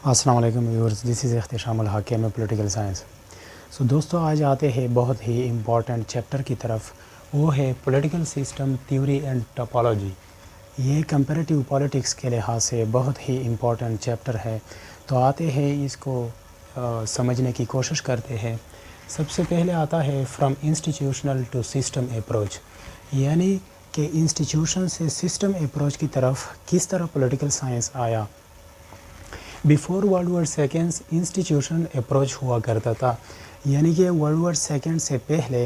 السلام علیکم ویورز، دس از اختشام الحق میں پولیٹیکل سائنس. دوستو آج آتے ہیں بہت ہی امپورٹنٹ چیپٹر کی طرف. وہ ہے پولیٹیکل سسٹم تھیوری اینڈ ٹاپولوجی. یہ کمپیریٹیو پولیٹکس کے لحاظ سے بہت ہی امپورٹنٹ چیپٹر ہے. تو آتے ہیں اس کو سمجھنے کی کوشش کرتے ہیں. سب سے پہلے آتا ہے from institutional to system approach, یعنی کہ انسٹیٹیوشن سے سسٹم اپروچ کی طرف کس طرح پولیٹیکل سائنس آیا. Before world war second institution approach ہوا کرتا تھا، یعنی کہ ورلڈ وار سیکنڈ سے پہلے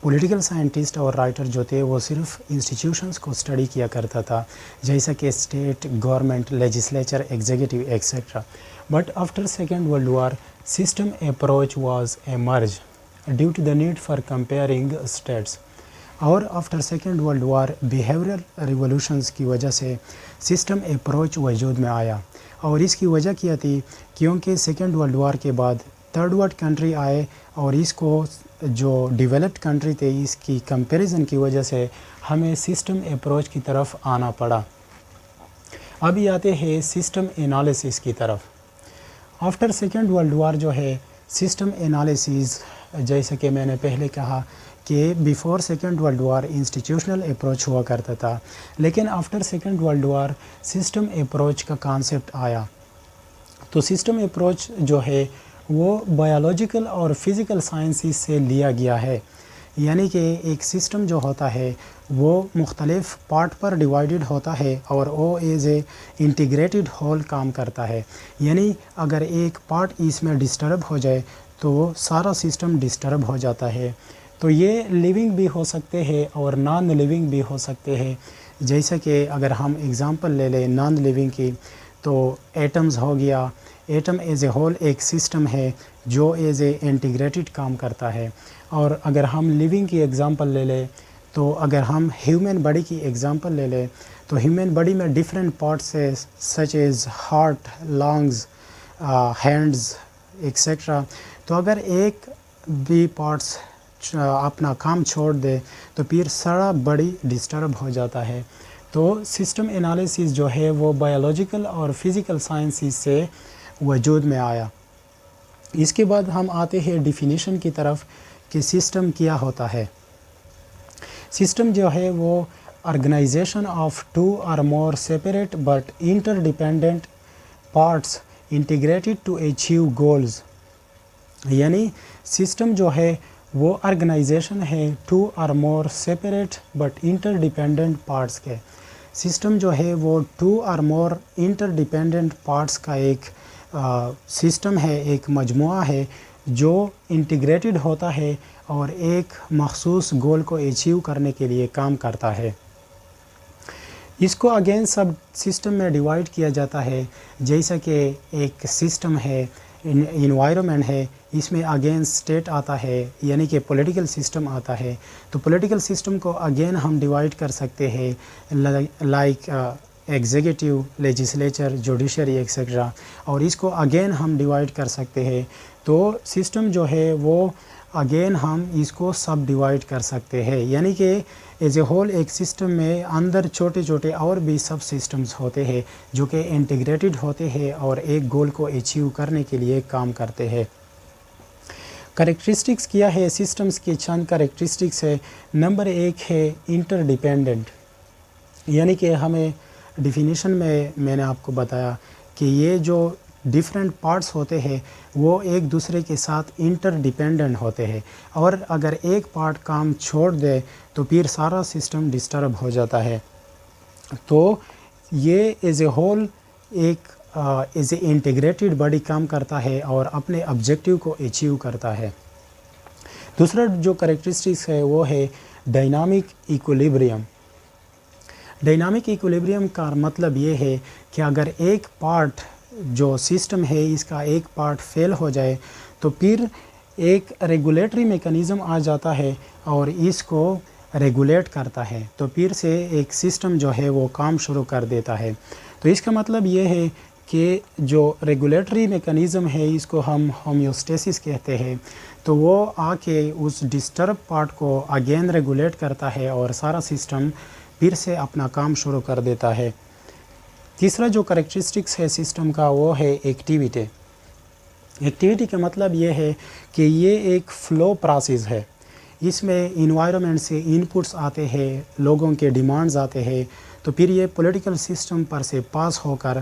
پولیٹیکل سائنٹسٹ اور رائٹر جو تھے وہ صرف انسٹیٹیوشنس کو اسٹڈی کیا کرتا تھا، جیسا کہ state, government, legislature, executive etcetera. But after second world war system approach was emerge due to the need for comparing states. اور after second world war behavioural revolutions کی وجہ سے سسٹم اپروچ وجود میں آیا. اور اس کی وجہ کیا تھی؟ کیونکہ سیکنڈ ورلڈ وار کے بعد تھرڈ ورلڈ کنٹری آئے اور اس کو جو ڈیولپڈ کنٹری تھے اس کی کمپیریزن کی وجہ سے ہمیں سسٹم اپروچ کی طرف آنا پڑا. ابھی آتے ہیں سسٹم انالیسس کی طرف. آفٹر سیکنڈ ورلڈ وار جو ہے سسٹم انالیسس، جیسا کہ میں نے پہلے کہا کہ before second world war institutional approach ہوا کرتا تھا، لیکن after second world war system approach کا کانسیپٹ آیا. تو سسٹم اپروچ جو ہے وہ بایولوجیکل اور فزیکل سائنسز سے لیا گیا ہے. یعنی کہ ایک سسٹم جو ہوتا ہے وہ مختلف پارٹ پر ڈیوائیڈڈ ہوتا ہے اور وہ ایز اے انٹیگریٹڈ ہول کام کرتا ہے. یعنی اگر ایک پارٹ اس میں ڈسٹرب ہو جائے تو وہ سارا سسٹم ڈسٹرب ہو جاتا ہے. تو یہ لیونگ بھی ہو سکتے ہیں اور نان لیونگ بھی ہو سکتے ہیں. جیسا کہ اگر ہم اگزامپل لے لیں نان لیونگ کی تو ایٹمز ہو گیا. ایٹم ایز اے ہول ایک سسٹم ہے جو ایز اے انٹیگریٹڈ کام کرتا ہے. اور اگر ہم لیونگ کی ایگزامپل لے لیں تو اگر ہم ہیومن باڈی کی ایگزامپل لے لیں تو ہیومن باڈی میں ڈفرینٹ پارٹس ہے such as heart, lungs, hands etcetera. تو اگر ایک بھی پارٹس اپنا کام چھوڑ دے تو پھر سارا باڈی ڈسٹرب ہو جاتا ہے. تو سسٹم انالیسس جو ہے وہ بایولوجیکل اور فزیکل سائنسز سے وجود میں آیا. اس کے بعد ہم آتے ہیں ڈیفینیشن کی طرف کہ سسٹم کیا ہوتا ہے. سسٹم جو ہے وہ organization of two or more separate but interdependent parts integrated to achieve goals. یعنی سسٹم جو ہے وہ آرگنائزیشن ہے two or more separate but interdependent parts کے. سسٹم جو ہے وہ to or more inter dependent parts کا ایک سسٹم ہے، ایک مجموعہ ہے جو انٹیگریٹڈ ہوتا ہے اور ایک مخصوص گول کو اچیو کرنے کے لیے کام کرتا ہے. اس کو اگین سب سسٹم میں ڈیوائڈ کیا جاتا ہے. جیسا کہ ایک سسٹم ہے، انوائرمنٹ ہے، اس میں اگین اسٹیٹ آتا ہے یعنی کہ پولیٹیکل سسٹم آتا ہے. تو پولیٹیکل سسٹم کو اگین ہم ڈیوائڈ کر سکتے ہیں like executive, legislature, judiciary etcetera. اور اس کو اگین ہم ڈیوائڈ کر سکتے ہیں. تو سسٹم جو ہے وہ اگین ہم اس کو سب ڈیوائڈ کر سکتے ہیں. یعنی کہ ایز اے ہول ایک سسٹم میں اندر چھوٹے چھوٹے اور بھی سب سسٹمز ہوتے ہیں جو کہ انٹیگریٹڈ ہوتے ہیں اور ایک گول کو اچیو کرنے کے لیے کام کرتے ہیں. کریکٹرسٹکس کیا ہے سسٹمز کی؟ چند کریکٹرسٹکس ہے. نمبر 1 ہے انٹر ڈیپینڈنٹ. یعنی کہ ہمیں ڈیفینیشن میں نے آپ کو بتایا کہ یہ جو ڈیفرنٹ پارٹس ہوتے ہیں وہ ایک دوسرے کے ساتھ انٹر ڈیپینڈنٹ ہوتے ہیں، اور اگر ایک پارٹ کام چھوڑ دے تو پھر سارا سسٹم ڈسٹرب ہو جاتا ہے. تو یہ ایز اے ہول ایک ایز اے انٹیگریٹڈ باڈی کام کرتا ہے اور اپنے آبجیکٹیو کو اچیو کرتا ہے. دوسرا جو کریکٹرسٹکس ہے وہ ہے ڈائنامک ایکولیبریم. ڈائنامک ایکولیبریم کا مطلب یہ ہے کہ اگر ایک پارٹ جو سسٹم ہے اس کا ایک پارٹ فیل ہو جائے تو پھر ایک ریگولیٹری میکانزم آ جاتا ہے اور اس کو ریگولیٹ کرتا ہے. تو پھر سے ایک سسٹم جو ہے وہ کام شروع کر دیتا ہے. تو اس کا مطلب یہ ہے کہ جو ریگولیٹری میکانزم ہے اس کو ہم ہومیوسٹیسس کہتے ہیں. تو وہ آ کے اس ڈسٹرب پارٹ کو اگین ریگولیٹ کرتا ہے اور سارا سسٹم پھر سے اپنا کام شروع کر دیتا ہے. تیسرا جو کریکٹرسٹکس ہے سسٹم کا وہ ہے ایکٹیویٹی. ایکٹیویٹی کا مطلب یہ ہے کہ یہ ایک فلو پروسیس ہے. اس میں انوائرمنٹ سے انپٹس آتے ہیں، لوگوں کے ڈیمانڈز آتے ہیں، تو پھر یہ پولیٹیکل سسٹم پر سے پاس ہو کر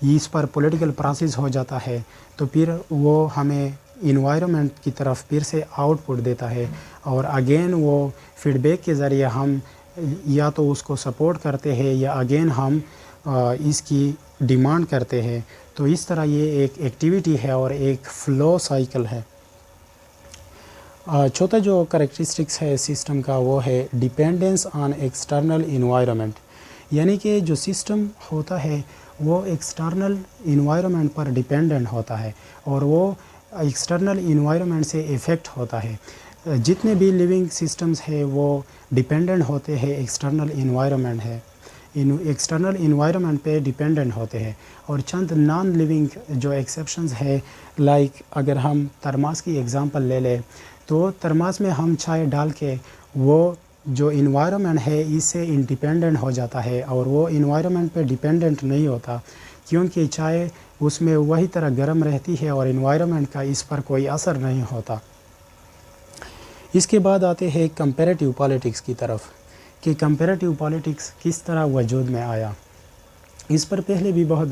اس پر پولیٹیکل پروسیس ہو جاتا ہے، تو پھر وہ ہمیں انوائرمنٹ کی طرف پھر سے آؤٹ پٹ دیتا ہے، اور اگین وہ فیڈ بیک کے ذریعے ہم یا تو اس کو سپورٹ کرتے ہیں یا اگین ہم اس کی ڈیمانڈ کرتے ہیں. تو اس طرح یہ ایک ایکٹیویٹی ہے اور ایک فلو سائیکل ہے. چوتھا جو کریکٹرسٹکس ہے سسٹم کا وہ ہے ڈیپینڈنس آن ایکسٹرنل انوائرمنٹ. یعنی کہ جو سسٹم ہوتا ہے وہ ایکسٹرنل انوائرمنٹ پر ڈیپینڈنٹ ہوتا ہے اور وہ ایکسٹرنل انوائرمنٹ سے افیکٹ ہوتا ہے. جتنے بھی لیونگ سسٹمز ہیں وہ ڈیپینڈنٹ ہوتے ہیں ایکسٹرنل انوائرمنٹ ہے، ایکسٹرنل انوائرمنٹ پہ ڈیپینڈنٹ ہوتے ہیں. اور چند نان لیونگ جو ایکسیپشنز ہے، لائک اگر ہم ترماس کی ایگزامپل لے لیں تو ترماس میں ہم چائے ڈال کے وہ جو انوائرمنٹ ہے اس سے انڈیپینڈنٹ ہو جاتا ہے اور وہ انوائرمنٹ پہ ڈیپینڈنٹ نہیں ہوتا، کیونکہ چائے اس میں وہی طرح گرم رہتی ہے اور انوائرمنٹ کا اس پر کوئی اثر نہیں ہوتا. اس کے بعد آتے ہیں کمپیریٹیو پالیٹکس کی طرف کہ کمپیریٹیو پالیٹکس کس طرح وجود میں آیا. اس پر پہلے بھی بہت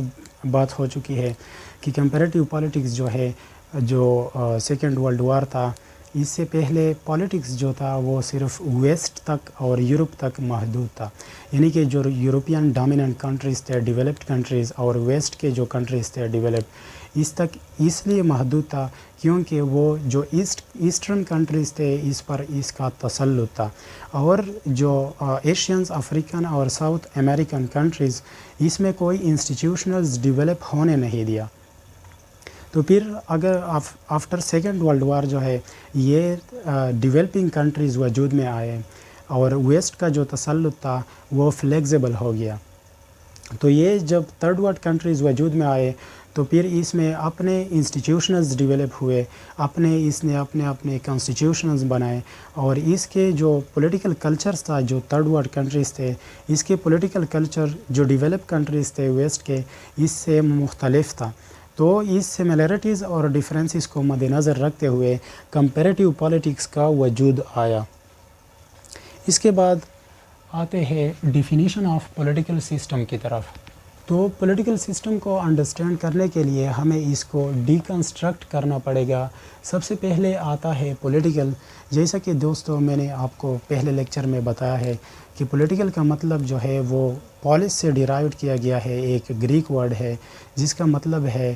بات ہو چکی ہے کہ کمپیریٹیو پالیٹکس جو ہے جو سیکنڈ ورلڈ وار تھا، اس سے پہلے پالیٹکس جو تھا وہ صرف ویسٹ تک اور یورپ تک محدود تھا. یعنی کہ جو یورپین ڈومیننٹ کنٹریز تھے، ڈیولپڈ کنٹریز، اور ویسٹ کے جو کنٹریز تھے ڈیولپڈ، اس تک اس لیے محدود تھا کیونکہ وہ جو ایسٹرن کنٹریز تھے اس پر اس کا تسلط تھا، اور جو ایشینز، افریقن اور ساؤتھ امریکن کنٹریز، اس میں کوئی انسٹیٹیوشنلز ڈیولپ ہونے نہیں دیا. تو پھر اگر آفٹر سیکنڈ ورلڈ وار جو ہے یہ ڈیولپنگ کنٹریز وجود میں آئے اور ویسٹ کا جو تسلط تھا وہ فلیکزیبل ہو گیا. تو یہ جب تھرڈ ورلڈ کنٹریز وجود میں آئے تو پھر اس میں اپنے انسٹیٹیوشنلز ڈیولپ ہوئے، اس نے اپنے کانسٹیٹیوشنلز بنائے، اور اس کے جو پولیٹیکل کلچرز تھا جو تھرڈ ورلڈ کنٹریز تھے، اس کے پولیٹیکل کلچر جو ڈیولپ کنٹریز تھے ویسٹ کے اس سے مختلف تھا. تو اس سملیرٹیز اور ڈیفرنسز کو مد نظر رکھتے ہوئے کمپیریٹیو پالیٹکس کا وجود آیا. اس کے بعد آتے ہیں ڈیفینیشن آف پولیٹیکل سسٹم کی طرف. تو پولیٹیکل سسٹم کو انڈرسٹینڈ کرنے کے لیے ہمیں اس کو ڈیکنسٹرکٹ کرنا پڑے گا. سب سے پہلے آتا ہے پولیٹیکل. جیسا کہ دوستو میں نے آپ کو پہلے لیکچر میں بتایا ہے کہ پولیٹیکل کا مطلب جو ہے وہ پولس سے ڈیرائیوڈ کیا گیا ہے، ایک گریک ورڈ ہے جس کا مطلب ہے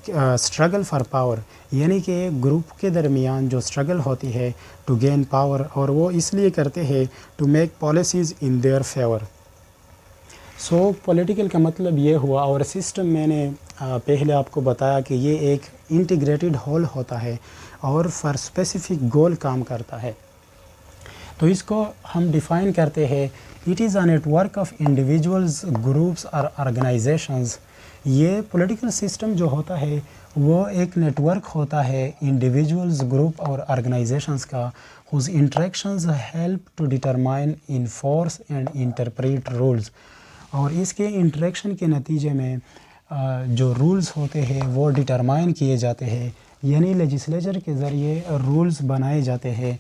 اسٹرگل فار پاور. یعنی کہ گروپ کے درمیان جو اسٹرگل ہوتی ہے ٹو گین پاور، اور وہ اس لیے کرتے ہیں to make policies in their favour. So political کا مطلب یہ ہوا. اور سسٹم میں نے پہلے آپ کو بتایا کہ یہ ایک انٹیگریٹڈ ہول ہوتا ہے اور فار اسپیسیفک گول کام کرتا ہے. تو اس کو ہم ڈیفائن کرتے ہیں، it is a network of individuals, groups اور آرگنائزیشنز. یہ پولیٹیکل سسٹم جو ہوتا ہے وہ ایک نیٹ ورک ہوتا ہے انڈیویجولز، گروپ اور آرگنائزیشنز کا، whose interactions help to determine, enforce and interpret rules. اور اس کے انٹریکشن کے نتیجے میں جو رولز ہوتے ہیں وہ ڈٹرمائن کیے جاتے ہیں، یعنی لیجسلیچر کے ذریعے رولز بنائے جاتے ہیں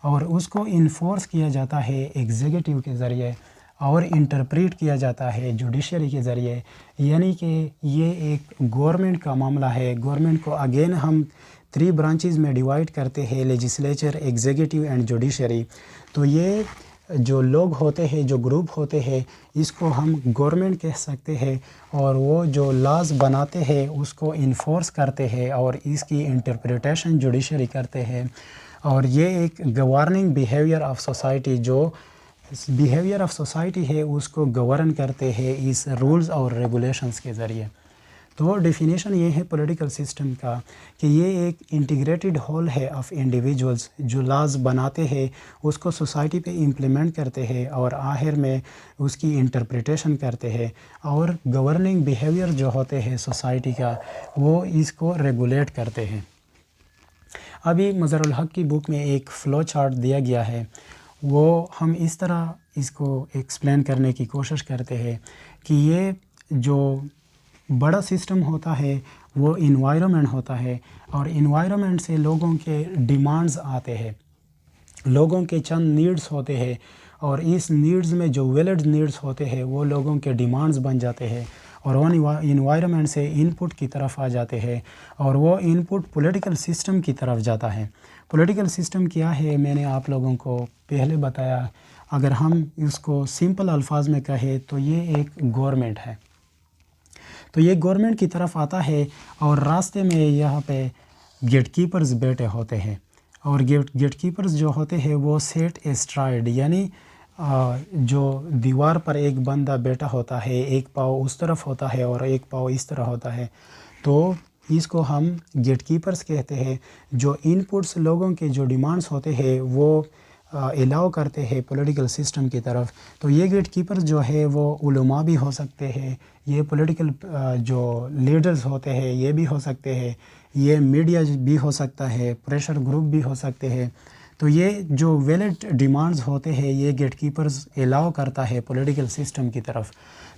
اور اس کو انفورس کیا جاتا ہے ایگزیکٹو کے ذریعے، اور انٹرپریٹ کیا جاتا ہے جوڈیشری کے ذریعے. یعنی کہ یہ ایک گورنمنٹ کا معاملہ ہے. گورنمنٹ کو اگین ہم 3 برانچز میں ڈیوائڈ کرتے ہیں، لیجسلیچر، ایگزیکٹو اینڈ جوڈیشری. تو یہ جو لوگ ہوتے ہیں، جو گروپ ہوتے ہیں، اس کو ہم گورنمنٹ کہہ سکتے ہیں، اور وہ جو لاز بناتے ہیں اس کو انفورس کرتے ہیں اور اس کی انٹرپریٹیشن جوڈیشری کرتے ہیں. اور یہ ایک گورننگ بیہیویئر آف سوسائٹی، جو بیہیویئر آف سوسائٹی ہے اس کو گورن کرتے ہیں اس رولز اور ریگولیشنز کے ذریعے. تو ڈیفینیشن یہ ہے پولیٹیکل سسٹم کا کہ یہ ایک انٹیگریٹڈ ہول ہے آف انڈیویجولز، جو لاز بناتے ہیں اس کو سوسائٹی پہ امپلیمنٹ کرتے ہیں اور آخر میں اس کی انٹرپریٹیشن کرتے ہیں، اور گورننگ بیہیویئر جو ہوتے ہیں سوسائٹی کا وہ اس کو ریگولیٹ کرتے ہیں. ابھی مظہر الحق کی بک میں ایک فلو چارٹ دیا گیا ہے، وہ ہم اس طرح اس کو ایکسپلین کرنے کی کوشش کرتے ہیں کہ یہ جو بڑا سسٹم ہوتا ہے وہ انوائرمنٹ ہوتا ہے، اور انوائرمنٹ سے لوگوں کے ڈیمانڈز آتے ہیں، لوگوں کے چند نیڈز ہوتے ہیں، اور اس نیڈز میں جو ویلڈ نیڈز ہوتے ہیں وہ لوگوں کے ڈیمانڈز بن جاتے ہیں، اور وہ انوائرمنٹ سے ان پٹ کی طرف آ جاتے ہیں، اور وہ ان پٹ پولیٹیکل سسٹم کی طرف جاتا ہے۔ پولیٹیکل سسٹم کیا ہے میں نے آپ لوگوں کو پہلے بتایا، اگر ہم اس کو سمپل الفاظ میں کہیں تو یہ ایک گورنمنٹ ہے، تو یہ گورنمنٹ کی طرف آتا ہے، اور راستے میں یہاں پہ گیٹ کیپرز بیٹھے ہوتے ہیں، اور گیٹ کیپرز جو ہوتے ہیں وہ سیٹ اسٹرائڈ، یعنی جو دیوار پر ایک بندہ بیٹھا ہوتا ہے، ایک پاؤں اس طرف ہوتا ہے اور ایک پاؤں اس طرح ہوتا ہے، تو اس کو ہم گیٹ کیپرز کہتے ہیں، جو ان پٹس لوگوں کے جو ڈیمانڈز ہوتے ہیں وہ الاؤ کرتے ہیں پولیٹیکل سسٹم کی طرف۔ تو یہ گیٹ کیپرز جو ہے وہ علماء بھی ہو سکتے ہیں، یہ پولیٹیکل جو لیڈرز ہوتے ہیں یہ بھی ہو سکتے ہیں، یہ میڈیا بھی ہو سکتا ہے، پریشر گروپ بھی ہو سکتے ہیں۔ تو یہ جو ویلڈ ڈیمانڈز ہوتے ہیں یہ گیٹ کیپرز الاؤ کرتا ہے پولیٹیکل سسٹم کی طرف۔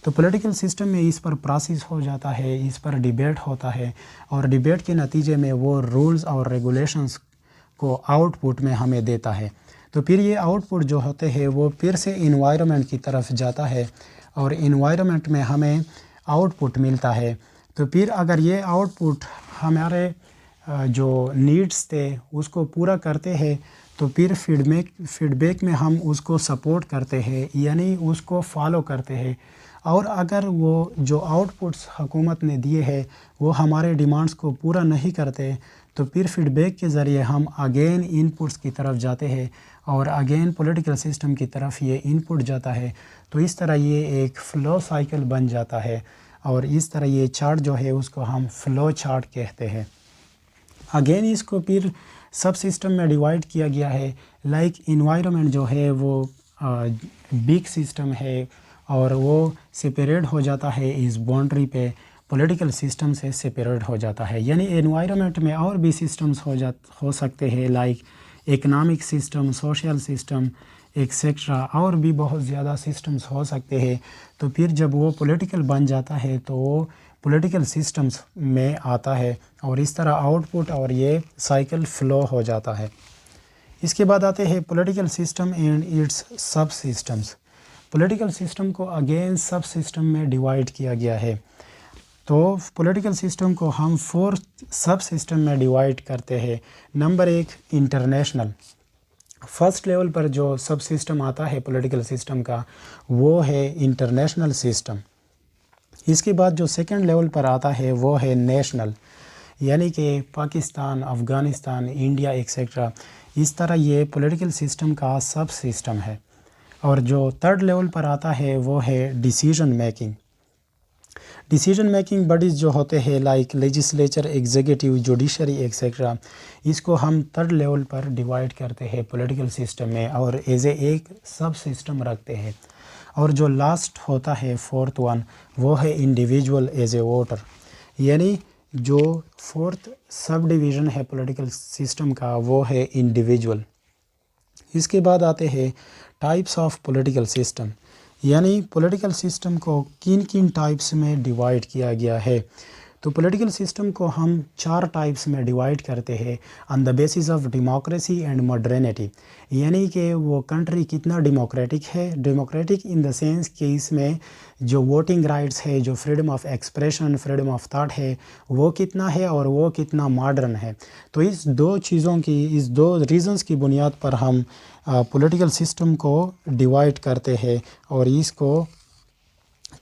تو پولیٹیکل سسٹم میں اس پر پروسیس ہو جاتا ہے، اس پر ڈیبیٹ ہوتا ہے، اور ڈیبیٹ کے نتیجے میں وہ رولز اور ریگولیشنز کو آؤٹ پٹ میں ہمیں دیتا ہے۔ تو پھر یہ آؤٹ پٹ جو ہوتے ہیں وہ پھر سے انوائرمنٹ کی طرف جاتا ہے، اور انوائرمنٹ میں ہمیں آؤٹ پٹ ملتا ہے۔ تو پھر اگر یہ آؤٹ پٹ ہمارے جو نیڈز تھے اس کو پورا کرتے ہیں تو پھر فیڈ بیک میں ہم اس کو سپورٹ کرتے ہیں، یعنی اس کو فالو کرتے ہیں، اور اگر وہ جو آؤٹ پٹس حکومت نے دیے ہیں وہ ہمارے ڈیمانڈز کو پورا نہیں کرتے تو پھر فیڈ بیک کے ذریعے ہم اگین ان پٹس کی طرف جاتے ہیں، اور اگین پولیٹیکل سسٹم کی طرف یہ ان پٹ جاتا ہے۔ تو اس طرح یہ ایک فلو سائیکل بن جاتا ہے، اور اس طرح یہ چارٹ جو ہے اس کو ہم فلو چارٹ کہتے ہیں۔ اگین اس کو پھر سب سسٹم میں ڈیوائڈ کیا گیا ہے، لائک انوائرمنٹ جو ہے وہ بگ سسٹم ہے، اور وہ سپریٹ ہو جاتا ہے اس باؤنڈری پہ، پولیٹیکل سسٹم سے سپریٹ ہو جاتا ہے، یعنی انوائرمنٹ میں اور بھی سسٹمز ہو سکتے ہیں، like economic system, social system etcetera, اور بھی بہت زیادہ سسٹمز ہو سکتے ہیں۔ تو پھر جب وہ پولیٹیکل بن جاتا ہے تو وہ پولیٹیکل سسٹمز میں آتا ہے، اور اس طرح آؤٹ پٹ اور یہ سائیکل فلو ہو جاتا ہے۔ اس کے بعد آتے ہیں political system and its subsystems. Political system کو اگین سب سسٹم میں ڈیوائڈ کیا گیا ہے۔ تو پولیٹیکل سسٹم کو ہم 4 سب سسٹم میں ڈیوائڈ کرتے ہیں۔ نمبر 1 انٹرنیشنل، فرسٹ لیول پر جو سب سسٹم آتا ہے پولیٹیکل سسٹم کا وہ ہے انٹرنیشنل سسٹم۔ اس کے بعد جو سیکنڈ لیول پر آتا ہے وہ ہے نیشنل، یعنی کہ پاکستان، افغانستان، انڈیا ایکسیکٹرا، اس طرح یہ پولیٹیکل سسٹم کا سب سسٹم ہے۔ اور جو تھرڈ لیول پر آتا ہے وہ ہے decision making. Decision making bodies جو ہوتے ہیں like legislature, executive, judiciary etcetera, اس کو ہم تھرڈ لیول پر ڈیوائڈ کرتے ہیں پولیٹیکل سسٹم میں، اور ایز اے ایک سب سسٹم رکھتے ہیں۔ اور جو لاسٹ ہوتا ہے فورتھ ون وہ ہے انڈیویجول ایز اے ووٹر، یعنی جو فورتھ سب ڈویژن ہے پولیٹیکل سسٹم کا وہ ہے انڈیویجول۔ اس کے بعد آتے ہیں ٹائپس آف پولیٹیکل سسٹم، یعنی پولیٹیکل سسٹم کو کن کن ٹائپس میں ڈیوائڈ کیا گیا ہے۔ تو پولیٹیکل سسٹم کو ہم 4 ٹائپس میں ڈیوائڈ کرتے ہیں on the basis of democracy and modernity, یعنی کہ وہ کنٹری کتنا ڈیموکریٹک ہے، ڈیموکریٹک ان دا سینس کہ اس میں جو ووٹنگ رائٹس ہے، جو freedom of expression, freedom of thought ہے وہ کتنا ہے، اور وہ کتنا ماڈرن ہے۔ تو اس 2 چیزوں کی، اس 2 ریزنز کی بنیاد پر ہم پولیٹیکل سسٹم کو ڈیوائڈ کرتے ہیں، اور اس کو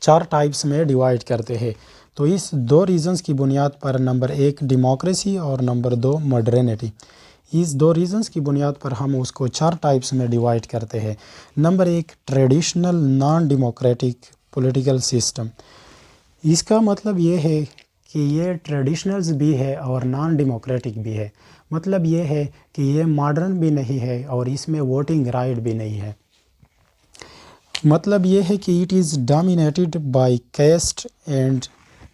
4 ٹائپس میں ڈیوائڈ کرتے ہیں۔ تو اس 2 ریزنز کی بنیاد پر نمبر 1 ڈیموکریسی اور نمبر 2 ماڈرنٹی، اس 2 ریزنز کی بنیاد پر ہم اس کو 4 ٹائپس میں ڈیوائڈ کرتے ہیں۔ Number 1 traditional non democratic political system. اس کا مطلب یہ ہے کہ یہ ٹریڈیشنلز بھی ہے اور نان ڈیموکریٹک بھی ہے، مطلب یہ ہے کہ یہ ماڈرن بھی نہیں ہے اور اس میں ووٹنگ رائٹ بھی نہیں ہے۔ مطلب یہ ہے کہ it is dominated by caste and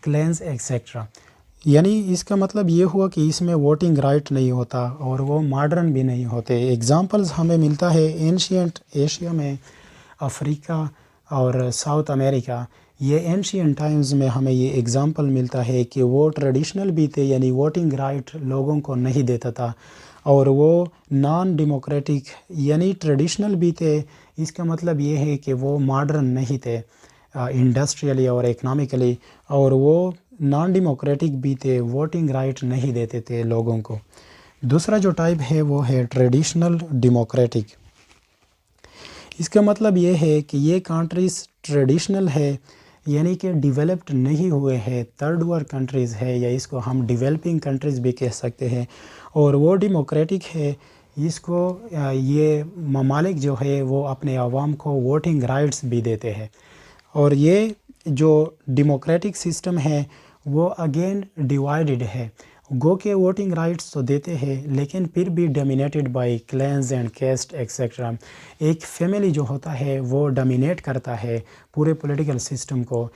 clans etcetera, یعنی اس کا مطلب یہ ہوا کہ اس میں ووٹنگ رائٹ نہیں ہوتا اور وہ ماڈرن بھی نہیں ہوتے۔ ایگزامپلز ہمیں ملتا ہے اینشینٹ ایشیا میں، افریقہ اور ساؤتھ امریکہ، یہ اینشین ٹائمز میں ہمیں یہ ایگزامپل ملتا ہے کہ وہ ٹریڈیشنل بھی تھے، یعنی ووٹنگ رائٹ لوگوں کو نہیں دیتا تھا، اور وہ نان ڈیموکریٹک یعنی ٹریڈیشنل بھی تھے۔ اس کا مطلب یہ ہے کہ وہ ماڈرن نہیں تھے انڈسٹریلی اور اکنامکلی، اور وہ نان ڈیموکریٹک بھی تھے، ووٹنگ رائٹ نہیں دیتے تھے لوگوں کو۔ دوسرا جو ٹائپ ہے وہ ہے ٹریڈیشنل ڈیموکریٹک۔ اس کا مطلب یہ ہے کہ یہ کنٹریز ٹریڈیشنل ہے، یعنی کہ ڈیولپڈ نہیں ہوئے ہیں، تھرڈ ورلڈ کنٹریز ہے، یا اس کو ہم ڈیولپنگ کنٹریز بھی کہہ سکتے ہیں، اور وہ ڈیموکریٹک ہے۔ اس کو یہ ممالک جو ہے وہ اپنے عوام کو ووٹنگ رائٹس بھی دیتے ہیں، اور یہ جو ڈیموکریٹک سسٹم ہے وہ اگین ڈیوائیڈڈ ہے، گو کہ ووٹنگ رائٹس تو دیتے ہیں لیکن پھر بھی dominated by clans and caste etcetera. ایک فیملی جو ہوتا ہے وہ ڈومینیٹ کرتا ہے پورے پولیٹیکل سسٹم کو،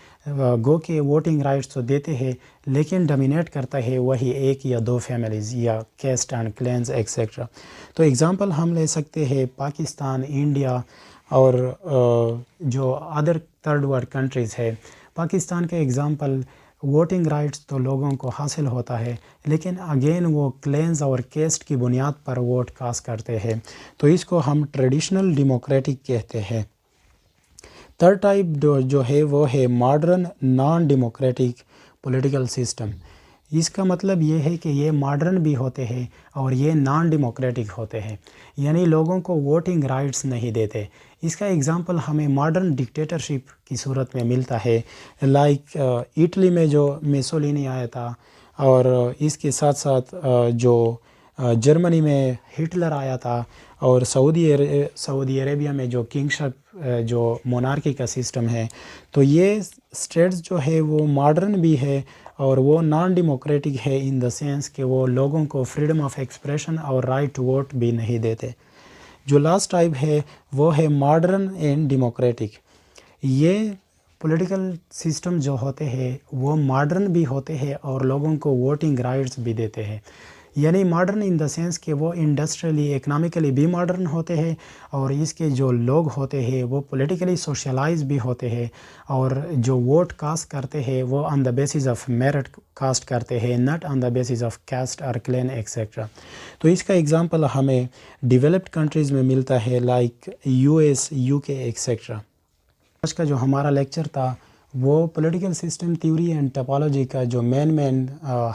گو کہ ووٹنگ رائٹس تو دیتے ہیں لیکن ڈومینیٹ کرتا ہے وہی ایک یا دو فیملیز یا کیسٹ اینڈ کلینز ایکسیٹرا۔ تو ایگزامپل ہم لے سکتے ہیں پاکستان، انڈیا اور جو ادر تھرڈ ورلڈ کنٹریز ہے۔ پاکستان کا ایگزامپل، ووٹنگ رائٹس تو لوگوں کو حاصل ہوتا ہے لیکن اگین وہ کلینز اور کیسٹ کی بنیاد پر ووٹ کاسٹ کرتے ہیں، تو اس کو ہم ٹریڈیشنل ڈیموکریٹک کہتے ہیں۔ تھرڈ ٹائپ جو ہے وہ ہے modern non democratic political system. اس کا مطلب یہ ہے کہ یہ ماڈرن بھی ہوتے ہیں اور یہ نان ڈیموکریٹک ہوتے ہیں، یعنی لوگوں کو ووٹنگ رائٹس نہیں دیتے۔ اس کا ایگزامپل ہمیں ماڈرن ڈکٹیٹرشپ کی صورت میں ملتا ہے، لائک اٹلی میں جو میسولینی آیا تھا، اور اس کے ساتھ ساتھ جو جرمنی میں ہٹلر آیا تھا، اور سعودی عربیہ میں جو کنگشپ جو مونارکی کا سسٹم ہے۔ تو یہ اسٹیٹس جو ہے وہ ماڈرن بھی ہے اور وہ نان ڈیموکریٹک ہے ان دا سینس کہ وہ لوگوں کو فریڈم آف ایکسپریشن اور رائٹ ٹو ووٹ بھی نہیں دیتے۔ جو لاسٹ ٹائپ ہے وہ ہے ماڈرن اینڈ ڈیموکریٹک۔ یہ پولیٹیکل سسٹم جو ہوتے ہیں وہ ماڈرن بھی ہوتے ہیں اور لوگوں کو ووٹنگ رائٹس بھی دیتے ہیں، یعنی ماڈرن ان دا سینس کہ وہ انڈسٹریلی اکنامکلی بھی ماڈرن ہوتے ہیں، اور اس کے جو لوگ ہوتے ہیں وہ پولیٹیکلی سوشلائز بھی ہوتے ہیں، اور جو ووٹ کاسٹ کرتے ہیں وہ on the basis of merit cast کرتے ہیں، not on the basis of caste اور کلین ایکسیٹرا۔ تو اس کا ایگزامپل ہمیں ڈیولپڈ کنٹریز میں ملتا ہے، لائک یو ایس، یو کے ایکسیٹرا۔ آج کا جو ہمارا لیکچر تھا وہ political system theory and typology کا جو مین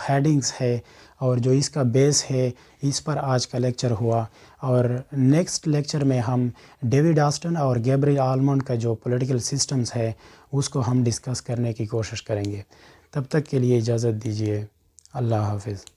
ہیڈنگس ہے اور جو اس کا بیس ہے، اس پر آج کا لیکچر ہوا، اور نیکسٹ لیکچر میں ہم ڈیوڈ آسٹن اور گیبریل آلمونڈ کا جو پولیٹیکل سسٹمز ہے اس کو ہم ڈسکس کرنے کی کوشش کریں گے۔ تب تک کے لیے اجازت دیجیے، اللہ حافظ۔